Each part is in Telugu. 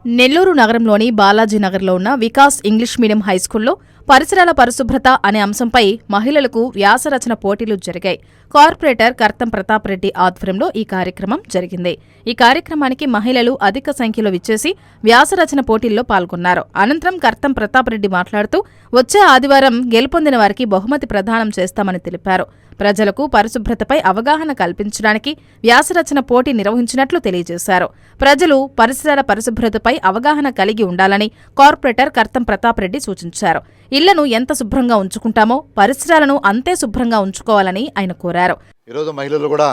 నెల్లూరు నగరంలోని బాలాజీ నగర్లో ఉన్న వికాస్ ఇంగ్లీష్ మీడియం హైస్కూల్లో పరిసరాల పరిశుభ్రత అనే అంశంపై మహిళలకు వ్యాసరచన పోటీలు జరిగాయి. కార్పొరేటర్ కర్తం ప్రతాప్ రెడ్డి ఆధ్వర్యంలో ఈ కార్యక్రమం జరిగింది. ఈ కార్యక్రమానికి మహిళలు అధిక సంఖ్యలో విచ్చేసి వ్యాసరచన పోటీల్లో పాల్గొన్నారు. అనంతరం కర్తం ప్రతాప్ రెడ్డి మాట్లాడుతూ వచ్చే ఆదివారం గెలుపొందిన వారికి బహుమతి ప్రదానం చేస్తామని తెలిపారు. ప్రజలకు పరిశుభ్రతపై అవగాహన కల్పించడానికి వ్యాసరచన పోటీ నిర్వహించినట్లు తెలియజేశారు. ప్రజలు పరిసరాల పరిశుభ్రతపై అవగాహన కలిగి ఉండాలని కార్పొరేటర్ కర్తం ప్రతాప్ రెడ్డి సూచించారు. ఇళ్లను ఎంత శుభ్రంగా ఉంచుకుంటామో పరిసరాలను అంతే శుభ్రంగా ఉంచుకోవాలని ఆయన కోరారు. ఈరోజు మహిళలు కూడా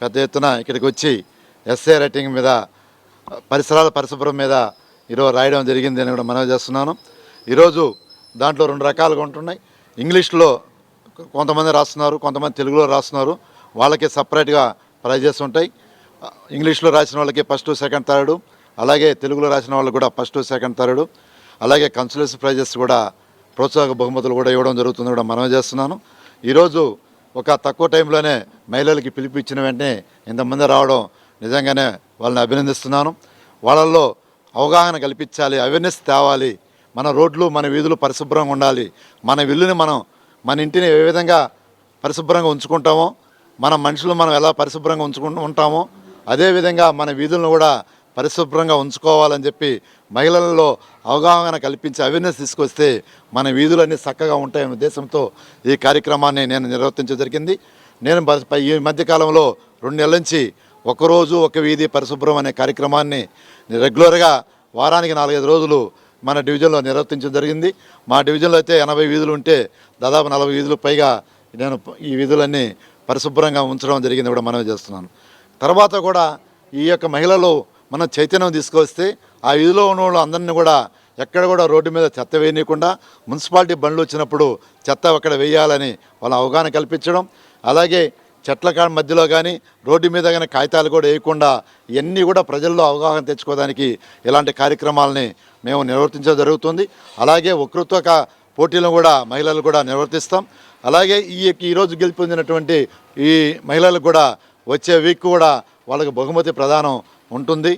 పెద్ద ఎత్తున ఇక్కడికి వచ్చి ఎస్ఏ రైటింగ్ మీద పరిసరాల పరిశుభ్రం మీద ఈరోజు రాయడం జరిగింది అని కూడా మనవి చేస్తున్నాను. ఈరోజు దాంట్లో 2 రకాలుగా ఉంటున్నాయి. ఇంగ్లీష్లో కొంతమంది రాస్తున్నారు, కొంతమంది తెలుగులో రాస్తున్నారు. వాళ్ళకి సపరేట్గా ప్రైజెస్ ఉంటాయి. ఇంగ్లీష్లో రాసిన వాళ్ళకి ఫస్ట్, సెకండ్, థర్డ్, అలాగే తెలుగులో రాసిన వాళ్ళకి కూడా ఫస్ట్, సెకండ్, థర్డ్, అలాగే కన్సలేషన్ ప్రైజెస్ కూడా ప్రోత్సాహక బహుమతులు కూడా ఇవ్వడం జరుగుతుంది కూడా మనవి చేస్తున్నాను. ఈరోజు ఒక తక్కువ టైంలోనే మహిళలకి పిలుపు ఇచ్చిన వెంటనే ఇంతమంది రావడం నిజంగానే వాళ్ళని అభినందిస్తున్నాను. వాళ్ళల్లో అవగాహన కల్పించాలి, అవేర్నెస్ తేవాలి. మన రోడ్లు, మన వీధులు పరిశుభ్రంగా ఉండాలి. మన ఇల్లుని మన ఇంటిని ఏ విధంగా పరిశుభ్రంగా ఉంచుకుంటామో, మన మనుషులు మనం ఎలా పరిశుభ్రంగా ఉంటామో అదేవిధంగా మన వీధులను కూడా పరిశుభ్రంగా ఉంచుకోవాలని చెప్పి మహిళలలో అవగాహన కల్పించి అవేర్నెస్ తీసుకొస్తే మన వీధులన్నీ చక్కగా ఉంటాయనే ఉద్దేశంతో ఈ కార్యక్రమాన్ని నేను నిర్వర్తించడం జరిగింది. నేను ఈ మధ్యకాలంలో 2 నెలల నుంచి ఒకరోజు ఒక వీధి పరిశుభ్రం అనే కార్యక్రమాన్ని రెగ్యులర్గా వారానికి 4-5 రోజులు మన డివిజన్లో నిర్వర్తించడం జరిగింది. మా డివిజన్లో అయితే 80 వీధులు ఉంటే దాదాపు 40 వీధులు పైగా నేను ఈ వీధులన్నీ పరిశుభ్రంగా ఉంచడం జరిగింది కూడా మనవి చేస్తున్నాను. తర్వాత కూడా ఈ యొక్క మహిళలు మనం చైతన్యం తీసుకొస్తే ఆ వీధిలో ఉన్న వాళ్ళు అందరినీ కూడా ఎక్కడ కూడా రోడ్డు మీద చెత్త వేయనీయకుండా మున్సిపాలిటీ బండ్లు వచ్చినప్పుడు చెత్త అక్కడ వేయాలని వాళ్ళ అవగాహన కల్పించడం, అలాగే చెట్ల మధ్యలో కానీ రోడ్డు మీద కానీ కాగితాలు కూడా వేయకుండా ఇవన్నీ కూడా ప్రజల్లో అవగాహన తెచ్చుకోవడానికి ఇలాంటి కార్యక్రమాలని మేము నిర్వర్తించడం జరుగుతుంది. అలాగే వక్తృత్వ పోటీలను కూడా మహిళలు కూడా నిర్వర్తిస్తాం. అలాగే ఈరోజు గెలుపొందినటువంటి ఈ మహిళలకు కూడా వచ్చే వీక్ కూడా వాళ్ళకి బహుమతి ప్రదానం ఉంటుంది.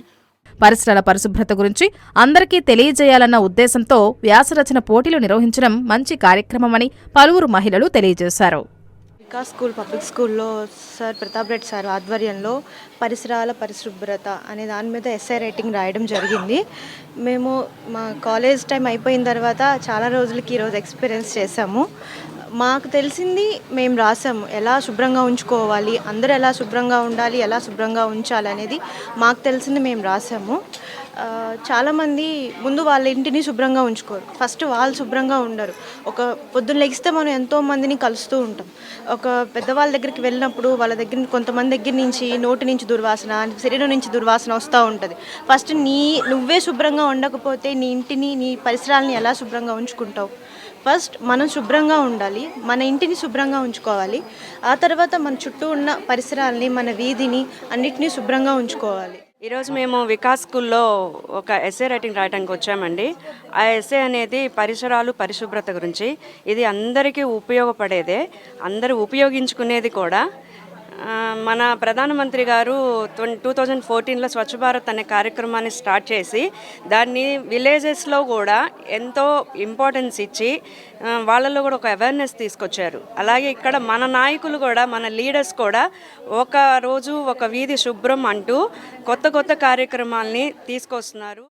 పరిసరాల పరిశుభ్రత గురించి అందరికీ తెలియజేయాలన్న ఉద్దేశంతో వ్యాసరచన పోటీలు నిర్వహించడం మంచి కార్యక్రమమని పలువురు మహిళలు తెలియజేశారు. వికాస్ స్కూల్ పబ్లిక్ స్కూల్లో సార్ ప్రతాప్ రెడ్డి సార్ ఆధ్వర్యంలో పరిసరాల పరిశుభ్రత అనే దాని మీద ఎస్ఐ రైటింగ్ రాయడం జరిగింది. మేము మా కాలేజ్ టైం అయిపోయిన తర్వాత చాలా రోజులకి ఈరోజు ఎక్స్పీరియన్స్ చేసాము. మాకు తెలిసింది మేము రాసాము, ఎలా శుభ్రంగా ఉంచుకోవాలి, అందరూ ఎలా శుభ్రంగా ఉండాలి, ఎలా శుభ్రంగా ఉంచాలి అనేది మాకు తెలిసింది మేము రాసాము. చాలామంది ముందు వాళ్ళ ఇంటిని శుభ్రంగా ఉంచుకోరు, ఫస్ట్ వాళ్ళు శుభ్రంగా ఉండరు. ఒక పొద్దున్న లెగిస్తే మనం ఎంతోమందిని కలుస్తూ ఉంటాం. ఒక పెద్దవాళ్ళ దగ్గరికి వెళ్ళినప్పుడు వాళ్ళ దగ్గర కొంతమంది దగ్గర నుంచి నోటి నుంచి దుర్వాసన, శరీరం నుంచి దుర్వాసన వస్తూ ఉంటుంది. ఫస్ట్ నువ్వే శుభ్రంగా ఉండకపోతే నీ ఇంటిని, నీ పరిసరాలని ఎలా శుభ్రంగా ఉంచుకుంటావు? ఫస్ట్ మనం శుభ్రంగా ఉండాలి, మన ఇంటిని శుభ్రంగా ఉంచుకోవాలి. ఆ తర్వాత మన చుట్టూ ఉన్న పరిసరాలని, మన వీధిని అన్నిటినీ శుభ్రంగా ఉంచుకోవాలి. ఈరోజు మేము వికాస్ స్కూల్లో ఒక ఎస్ఏ రైటింగ్ రాయడానికి వచ్చామండి. ఆ ఎస్ఏ అనేది పరిసరాలు పరిశుభ్రత గురించి. ఇది అందరికీ ఉపయోగపడేదే, అందరూ ఉపయోగించుకునేది కూడా. మన ప్రధానమంత్రి గారు 2014లో స్వచ్ఛ భారత్ అనే కార్యక్రమాన్ని స్టార్ట్ చేసి దాన్ని విలేజెస్లో కూడా ఎంతో ఇంపార్టెన్స్ ఇచ్చి వాళ్ళలో కూడా ఒక అవేర్నెస్ తీసుకొచ్చారు. అలాగే ఇక్కడ మన నాయకులు కూడా, మన లీడర్స్ కూడా ఒక రోజు ఒక వీధి శుభ్రం అంటూ కొత్త కార్యక్రమాల్ని తీసుకొస్తున్నారు.